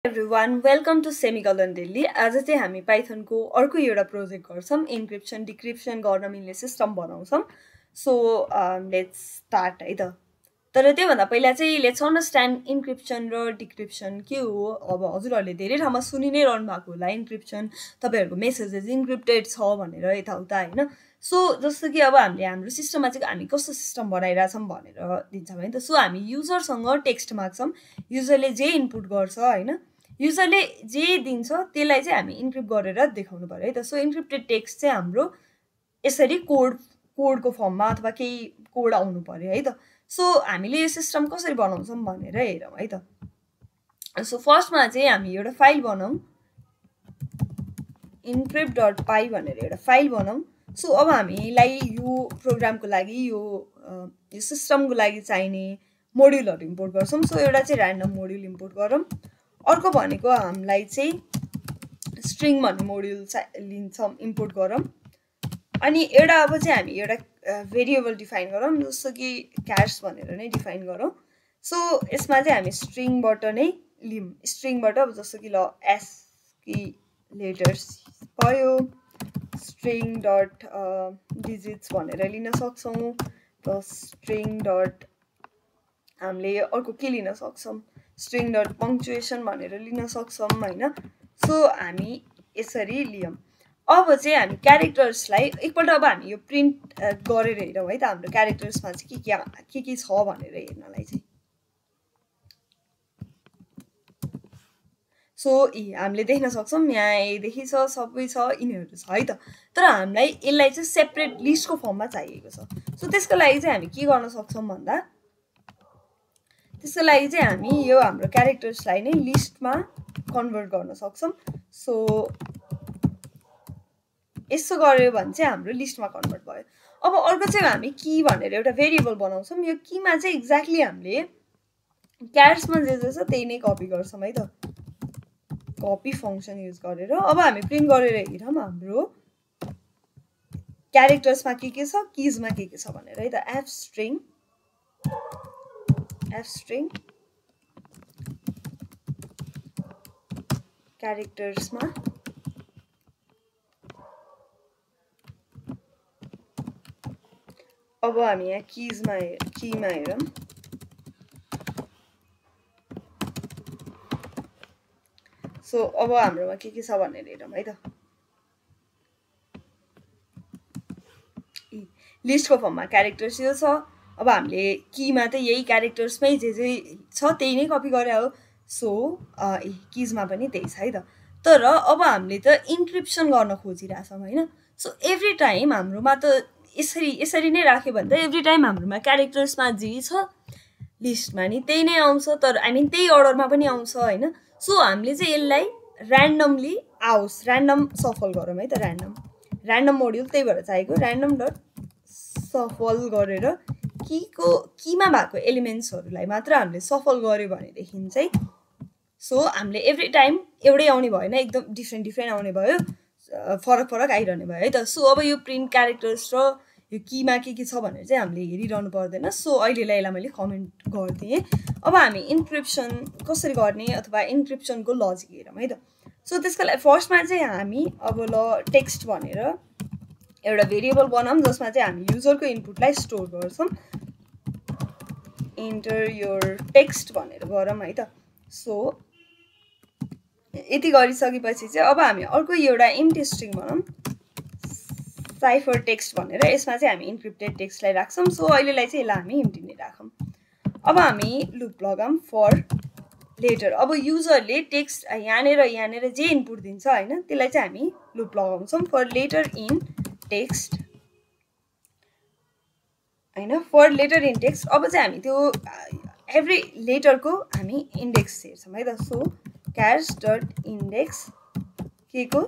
Everyone welcome to semicolon Delhi. आज चाहिँ हामी पाइथनको अर्को एउटा प्रोजेक्ट गर्छौँ। इन्क्रिप्सन डिक्रिप्सन गर्न मिल्ने सिस्टम बनाउँछौँ। सो लेट्स स्टार्ट है त। तर त्योभन्दा पहिला चाहिँ लेट्स अन्डरस्ट्यान्ड इन्क्रिप्सन र डिक्रिप्सन के हो। अब हजुरहरूले धेरै ठाउँमा सुनि नै रहनु भएको होला इन्क्रिप्सन, तपाईँहरूको मेसेजेस इन्क्रिप्टेड छ भनेर यताउता होइन। सो जस्तो कि अब हामीले हाम्रो सिस्टममा चाहिँ हामी कस्तो सिस्टम बनाइरहेछौँ भनेर दिन्छौँ है त। सो हामी युजरसँग टेक्स्ट माग्छौँ, युजरले जे इनपुट गर्छ होइन, युजरले जे दिन्छ त्यसलाई चाहिँ हामी इन्क्रिप्ट गरेर देखाउनु पर्यो है त। सो इन्क्रिप्टेड टेक्स्ट चाहिँ हाम्रो यसरी कोडको फर्ममा अथवा केही कोड आउनु पर्यो है त। सो हामीले यो सिस्टम कसरी बनाउँछौँ भनेर हेरौँ है त। सो फर्स्टमा चाहिँ हामी एउटा फाइल बनाऊँ, encrypt.py भनेर एउटा फाइल बनाऊँ। सो अब हामीलाई यो प्रोग्रामको लागि यो सिस्टमको लागि चाहिने मोड्युलहरू इम्पोर्ट गर्छौँ। सो एउटा चाहिँ ऱ्यान्डम मोड्युल इम्पोर्ट गरौँ। अर्को भनेको हामीलाई चाहिँ स्ट्रिङ भन्ने मोड्युल लिन्छौँ, इम्पोर्ट गरौँ। अनि एउटा अब चाहिँ हामी एउटा भेरिएबल डिफाइन गरौँ, जस्तो कि क्यास भनेर नै डिफाइन गरौँ। सो यसमा चाहिँ हामी स्ट्रिङबाट नै लियौँ। स्ट्रिङबाट अब जस्तो कि ल एस्की लेटर्स भयो, स्ट्रिङ डट डिजिट्स भनेर लिन सक्छौँ। र स्ट्रिङ डट हामीले अर्को के लिन सक्छौँ, स्ट्रिङ डट पङ्क्चुएसन भनेर लिन सक्छौँ होइन। सो हामी यसरी लियौँ। अब चाहिँ हामी क्यारेक्टर्सलाई एकपल्ट अब हामी यो प्रिन्ट गरेर हेरौँ है त, हाम्रो क्यारेक्टर्समा चाहिँ के छ भनेर हेर्नलाई चाहिँ। सो हामीले देख्न सक्छौँ यहाँ एदेखि छ, सबै छ, यिनीहरू छ है त। तर हामीलाई यसलाई चाहिँ सेपरेट लिस्टको फर्ममा चाहिएको छ। सो त्यसको लागि चाहिँ हामी के गर्न सक्छौँ भन्दा, त्यसको लागि चाहिँ हामी यो हाम्रो क्यारेक्टर्सलाई नै लिस्टमा कन्भर्ट गर्न सक्छौँ। सो यसो गऱ्यो भने चाहिँ हाम्रो लिस्टमा कन्भर्ट भयो। अब अर्को चाहिँ हामी की भनेर एउटा भेरिएबल बनाउँछौँ। यो कीमा चाहिँ एक्ज्याक्टली हामीले क्यारेक्टर्समा जे जे छ त्यही नै कपी गर्छौँ है त, कपी फङ्सन युज गरेर। अब हामी प्रिन्ट गरेर हेरौँ हाम्रो क्यारेक्टर्समा के छ, किजमा के छ भनेर है त। एफ स्ट्रिङ क्यारेक्टर्समा अब हामी यहाँ कीमा हेरौँ। सो अब हाम्रोमा के छ भनेर हेरौँ है त। लिस्टको फर्ममा क्यारेक्टर्स यो छ। अब हामीले कीमा त यही क्यारेक्टर्समै जे छ त्यही नै कपी गरे हो। सो किजमा पनि त्यही छ है त। तर अब हामीले त इन्क्रिप्सन गर्न खोजिरहेछौँ होइन। सो एभ्री टाइम हाम्रोमा त यसरी नै राख्यो भने त एभ्री टाइम हाम्रोमा क्यारेक्टर्समा जे छ लिस्टमा नि त्यही नै आउँछ, तर त्यही अर्डरमा पनि आउँछ होइन। सो हामीले चाहिँ यसलाई ऱ्यान्डमली आओस्, ऱ्यान्डम सफल गरौँ है त। ऱ्यान्डम मोड्युल त्यही भएर चाहिएको, ऱ्यान्डम डट सफल गरेर कीमा भएको एलिमेन्ट्सहरूलाई मात्र हामीले सफल गऱ्यो भनेदेखि चाहिँ सो हामीले एभ्री टाइम एउटै आउने भएन, एकदम डिफ्रेन्ट आउने भयो, फरक आइरहने भयो है त। सो अब यो प्रिन्ट क्यारेक्टर्स र यो कीमा के छ भनेर चाहिँ हामीले हेरिरहनु पर्दैन। सो अहिलेलाई यसलाई मैले कमेन्ट गरिदिएँ। अब हामी इन्क्रिप्सन कसरी गर्ने अथवा इन्क्रिप्सनको लजिक हेरौँ है त। सो त्यसको लागि फर्स्टमा चाहिँ हामी अब ल टेक्स्ट भनेर एउटा भेरिएबल बनाऊँ, जसमा चाहिँ हामी युजरको इनपुटलाई स्टोर गर्छौँ। इन्टर योर टेक्स्ट भनेर गरौँ है त। सो यति गरिसकेपछि चाहिँ अब हामी अर्को एउटा इम्टी स्ट्रिङ बनाऊँ, साइफर टेक्स्ट भनेर। यसमा चाहिँ हामी इन्क्रिप्टेड टेक्स्टलाई राख्छौँ। सो अहिलेलाई चाहिँ यसलाई हामी इम्टी नै राखौँ। अब हामी लुप लगाऊँ फर लेटर। अब युजरले टेक्स्ट यहाँनिर जे इनपुट दिन्छ होइन, त्यसलाई चाहिँ हामी लुप लगाउँछौँ फर लेटर इन टेक्स्ट होइन, फर लेटर इन टेक्स्ट। अब चाहिँ हामी त्यो एभ्री लेटरको हामी इन्डेक्स हेर्छौँ है त। सो क्यास डट इन्डेक्स के को,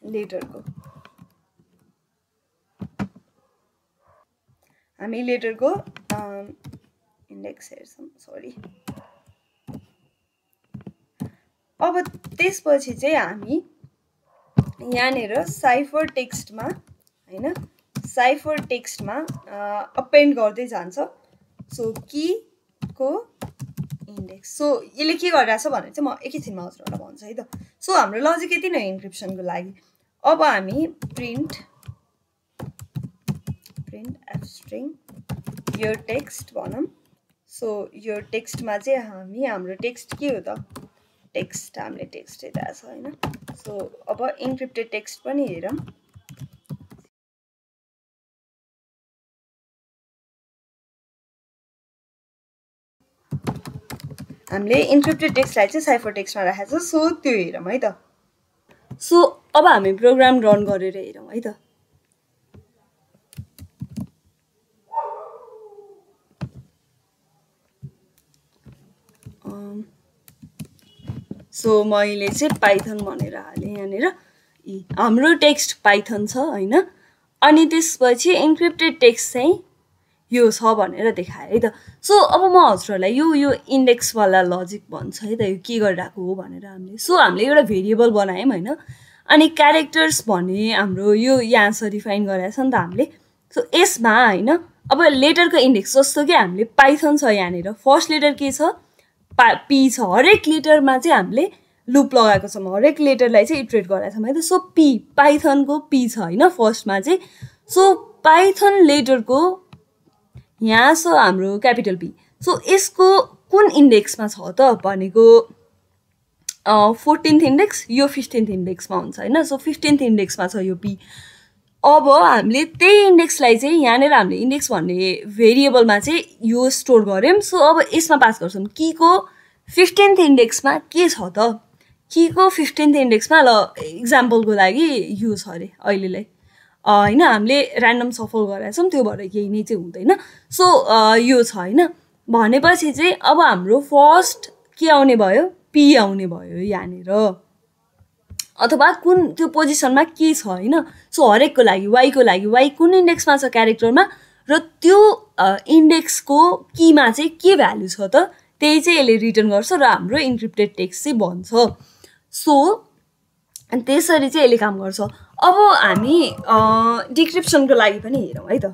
लेटरको, हामी लेटरको इन्डेक्स हेर्छौँ, सरी। अब त्यसपछि चाहिँ हामी यहाँनिर साइफर टेक्स्टमा होइन, साइफर टेक्स्टमा अपेन्ड गर्दै जान्छ। सो की को इन्डेक्स टेक्स्ट सो यसले के गरिरहेछ भनेर चाहिँ म एकैछिनमा हजुरहरूलाई भन्छु है त सो हाम्रो लजिक यति नै इन्क्रिप्सनको लागि अब हामी प्रिन्ट एफ स्ट्रिङ यो टेक्स्ट भनौँ सो यो टेक्स्टमा चाहिँ हाम्रो टेक्स्ट के हो त टेक्स्ट हामीले टेक्स्ट हेरिरहेको छ होइन सो अब इन्क्रिप्टेड टेक्स्ट पनि हेरौँ हामीले इन्क्रिप्टेड टेक्स्टलाई चाहिँ साइफर टेक्स्टमा राखेको छ सो त्यो हेरौँ है त सो अब हामी प्रोग्राम रन गरेर हेरौँ है त सो मैले चाहिँ पाइथन भनेर हालेँ यहाँनिर हाम्रो टेक्स्ट पाइथन छ होइन अनि त्यसपछि इन्क्रिप्टेड टेक्स्ट चाहिँ यो छ भनेर देखाएँ है त सो अब म हजुरहरूलाई यो इन्डेक्सवाला लजिक भन्छ है त यो के गरिरहेको हो भनेर हामीले सो हामीले एउटा भेरिएबल बनायौँ होइन अनि क्यारेक्टर्स भने हाम्रो यो यहाँ डिफाइन गरेको छ नि त हामीले सो यसमा होइन अब लेटरको इन्डेक्स जस्तो कि हामीले पाइथन छ यहाँनिर फर्स्ट लेटर के छ पी छ हरेक लेटरमा चाहिँ हामीले लुप लगाएको छौँ हरेक लेटरलाई चाहिँ इटरेट गराएको छौँ है त सो पी पाइथनको पी छ होइन फर्स्टमा चाहिँ सो पाइथन लेटरको यहाँ छ हाम्रो क्यापिटल पी सो यसको कुन इन्डेक्समा छ त भनेको 14th इन्डेक्स यो 15th इन्डेक्समा हुन्छ होइन सो 15th इन्डेक्समा छ यो पी अब हामीले त्यही इन्डेक्सलाई चाहिँ यहाँनिर हामीले इन्डेक्स भन्ने भेरिएबलमा चाहिँ यो स्टोर गऱ्यौँ सो अब यसमा पास गर्छौँ कीको 15th इन्डेक्समा के छ त कीको 15th इन्डेक्समा ल इक्जाम्पलको लागि यो छ अरे अहिलेलाई होइन हामीले ऱ्यान्डम सफल गरेका छौँ त्यो भएर केही नै चाहिँ हुँदैन सो यो छ होइन भनेपछि चाहिँ अब हाम्रो फर्स्ट के आउने भयो पी आउने भयो यहाँनिर अथवा कुन त्यो पोजिसनमा के छ होइन सो हरेकको लागि वाइ कुन इन्डेक्समा छ क्यारेक्टरमा र त्यो इन्डेक्सको कीमा चाहिँ के भ्यालु छ त त्यही चाहिँ यसले रिटर्न गर्छ र हाम्रो इन्क्रिप्टेड टेक्स्ट चाहिँ भन्छ सो त्यसरी चाहिँ यसले काम गर्छ अब हामी डिक्रिप्सनको लागि पनि हेरौँ है त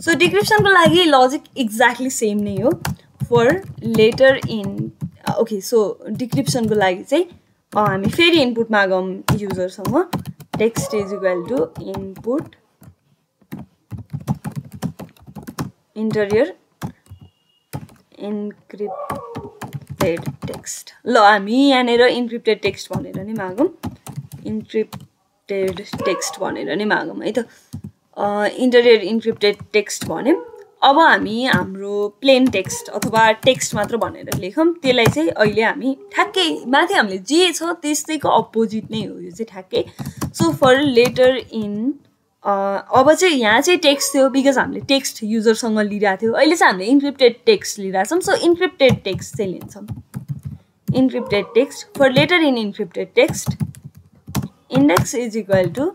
सो डिक्रिप्सनको लागि लजिक एक्ज्याक्टली सेम नै हो for letter in okay so डिक्रिप्सनको लागि चाहिँ हामी फेरि इनपुट मागौँ युजरसँग text is equal to input enter your encrypted text ल हामी यहाँनिर इन्क्रिप्टेड टेक्स्ट भनेर नै मागौँ इन्क्रिप्टेड टेक्स्ट भनेर नै मागौँ है त इन्टरियर इन्क्रिप्टेड टेक्स्ट भन्यौँ अब हामी हाम्रो प्लेन टेक्स्ट अथवा टेक्स्ट मात्र भनेर लेखौँ त्यसलाई चाहिँ अहिले हामी ठ्याक्कै माथि हामीले जे छ त्यस्तैको अपोजिट नै हो यो चाहिँ ठ्याक्कै सो फर लेटर इन अब चाहिँ यहाँ चाहिँ टेक्स्ट थियो बिकज हामीले टेक्स्ट युजरसँग लिइरहेको थियो अहिले चाहिँ हामीले इन्क्रिप्टेड टेक्स्ट लिइरहेको छौँ सो इन्क्रिप्टेड टेक्स्ट चाहिँ लिन्छौँ encrypted text for letter in encrypted text index is equal to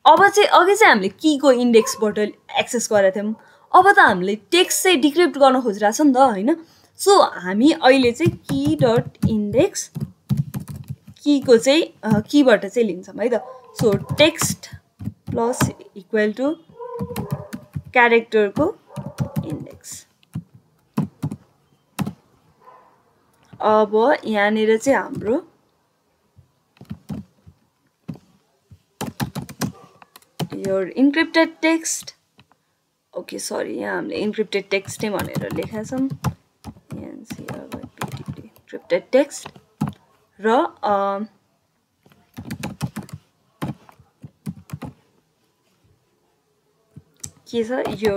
अब चाहिँ अघि चाहिँ हामीले कीको इन्डेक्सबाट एक्सेस गरेका थियौँ अब त हामीले टेक्स्ट चाहिँ डिक्रिप्ट गर्न खोजिरहेको छ नि त होइन सो हामी अहिले चाहिँ की डट इन्डेक्स कीको चाहिँ कीबाट चाहिँ लिन्छौँ है त so text plus equal to क्यारेक्टरको इन्डेक्स अब यहाँनिर चाहिँ हाम्रो your encrypted text okay sorry यहाँ हामीले इन्क्रिप्टेड टेक्स्ट नै भनेर लेखेका छौँ इन्क्रिप्टेड टेक्स्ट र के छ यो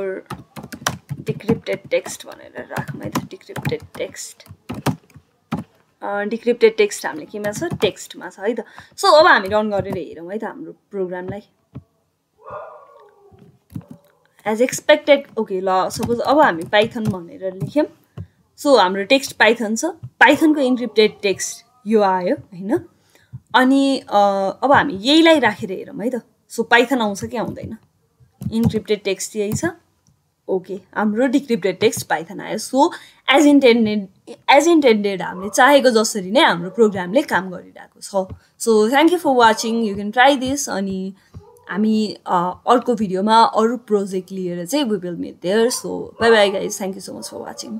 डिक्रिप्टेड टेक्स्ट भनेर राखौँ है त डिक्रिप्टेड टेक्स्ट हामीले केमा छ टेक्स्टमा छ है त सो अब हामी रन गरेर हेरौँ है त हाम्रो प्रोग्रामलाई एज एक्सपेक्टेड ओके ल सपोज अब हामी पाइथन भनेर लेख्यौँ सो हाम्रो टेक्स्ट पाइथन छ पाइथनको इन्क्रिप्टेड टेक्स्ट यो आयो होइन अनि अब हामी यहीलाई राखेर हेरौँ है त सो पाइथन आउँछ कि आउँदैन इन्क्रिप्टेड टेक्स्ट यही छ ओके हाम्रो डिक्रिप्टेड टेक्स्ट पाइथन आयो सो एज इन्टेन्डेड हामीले चाहेको जसरी नै हाम्रो प्रोग्रामले काम गरिरहेको छ so thank you for watching you can try this अनि हामी अर्को भिडियोमा अरू प्रोजेक्ट लिएर चाहिँ we will meet there so bye bye guys thank you so much for watching